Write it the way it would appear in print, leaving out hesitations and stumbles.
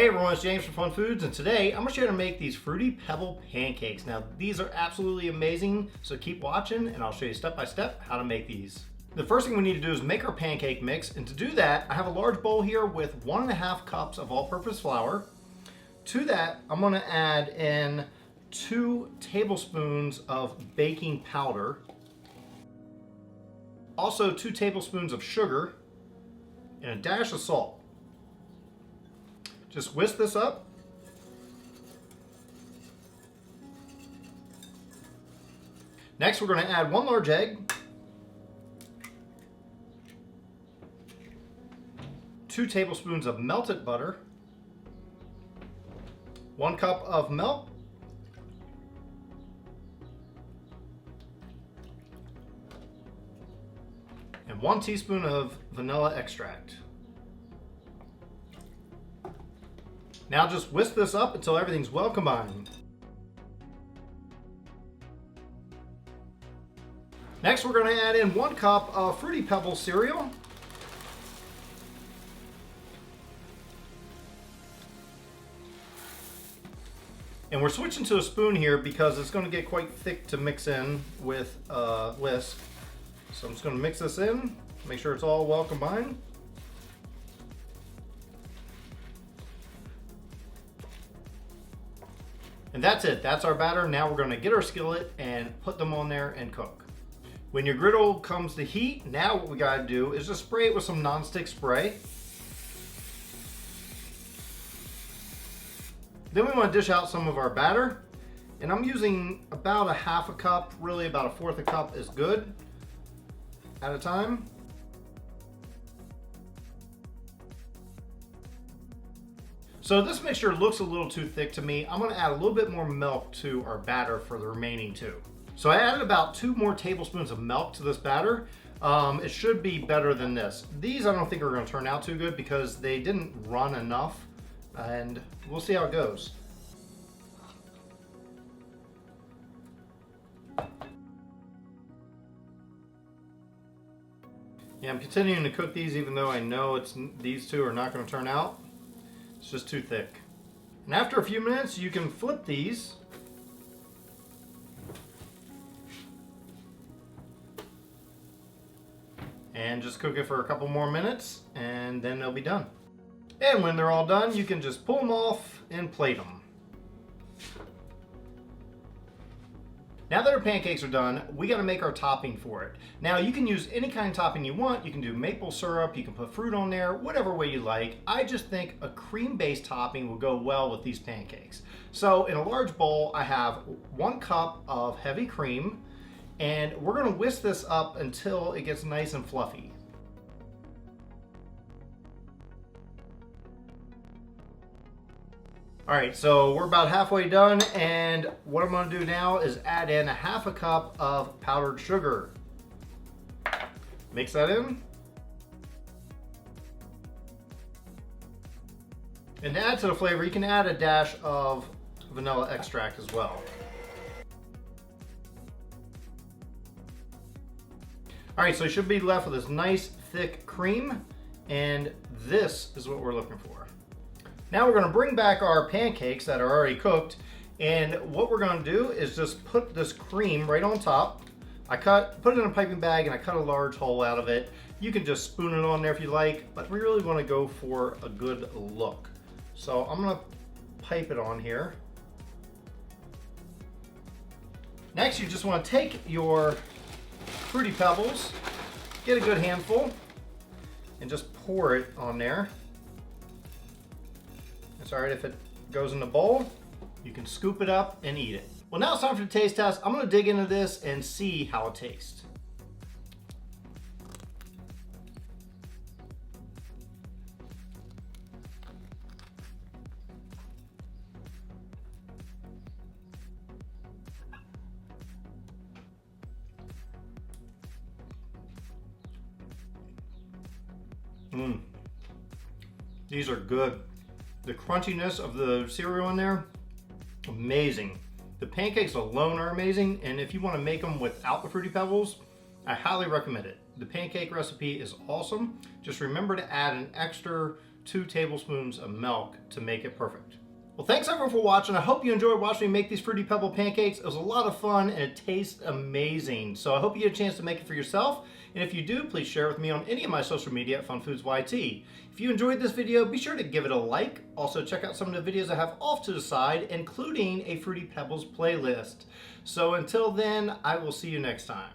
Hey everyone, it's James from FunFoods, and today I'm going to show you how to make these Fruity Pebble Pancakes. Now these are absolutely amazing, so keep watching and I'll show you step by step how to make these. The first thing we need to do is make our pancake mix, and to do that I have a large bowl here with 1.5 cups of all-purpose flour. To that I'm going to add in 2 tablespoons of baking powder, also 2 tablespoons of sugar, and a dash of salt. Just whisk this up. Next, we're going to add 1 large egg, 2 tablespoons of melted butter, 1 cup of milk, and 1 teaspoon of vanilla extract. Now just whisk this up until everything's well combined. Next, we're going to add in 1 cup of Fruity Pebbles cereal, and we're switching to a spoon here because it's going to get quite thick to mix in with whisk. So I'm just going to mix this in, make sure it's all well combined. And that's it, that's our batter. Now we're gonna get our skillet and put them on there and cook. When your griddle comes to heat, now what we gotta do is just spray it with some nonstick spray. Then we wanna dish out some of our batter. And I'm using about 1/2 cup, really about 1/4 cup is good at a time. So this mixture looks a little too thick to me. I'm going to add a little bit more milk to our batter for the remaining 2. So I added about 2 more tablespoons of milk to this batter. It should be better than this. These I don't think are going to turn out too good because they didn't run enough, and we'll see how it goes. Yeah, I'm continuing to cook these even though I know these 2 are not going to turn out. It's just too thick. And after a few minutes, you can flip these. And just cook it for a couple more minutes, and then they'll be done. And when they're all done, you can just pull them off and plate them. Now that our pancakes are done, we gotta make our topping for it. Now you can use any kind of topping you want. You can do maple syrup, you can put fruit on there, whatever way you like. I just think a cream-based topping will go well with these pancakes. So in a large bowl, I have 1 cup of heavy cream, and we're gonna whisk this up until it gets nice and fluffy. All right, so we're about halfway done, and what I'm going to do now is add in 1/2 cup of powdered sugar. Mix that in. And to add to the flavor, you can add a dash of vanilla extract as well. All right, so you should be left with this nice thick cream, and this is what we're looking for. Now we're going to bring back our pancakes that are already cooked, and what we're going to do is just put this cream right on top. I put it in a piping bag and I cut a large hole out of it. You can just spoon it on there if you like, but we really want to go for a good look. So I'm going to pipe it on here. Next, you just want to take your Fruity Pebbles, get a good handful, and just pour it on there. It's alright if it goes in the bowl. You can scoop it up and eat it. Well, now it's time for the taste test. I'm going to dig into this and see how it tastes. These are good. The crunchiness of the cereal in there, amazing. The pancakes alone are amazing, and if you want to make them without the Fruity Pebbles, I highly recommend it. The pancake recipe is awesome. Just remember to add an extra 2 tablespoons of milk to make it perfect. Well, thanks everyone for watching. I hope you enjoyed watching me make these Fruity Pebble pancakes. It was a lot of fun and it tastes amazing. So I hope you get a chance to make it for yourself. And if you do, please share it with me on any of my social media at FunFoodsYT. If you enjoyed this video, be sure to give it a like. Also check out some of the videos I have off to the side, including a Fruity Pebbles playlist. So until then, I will see you next time.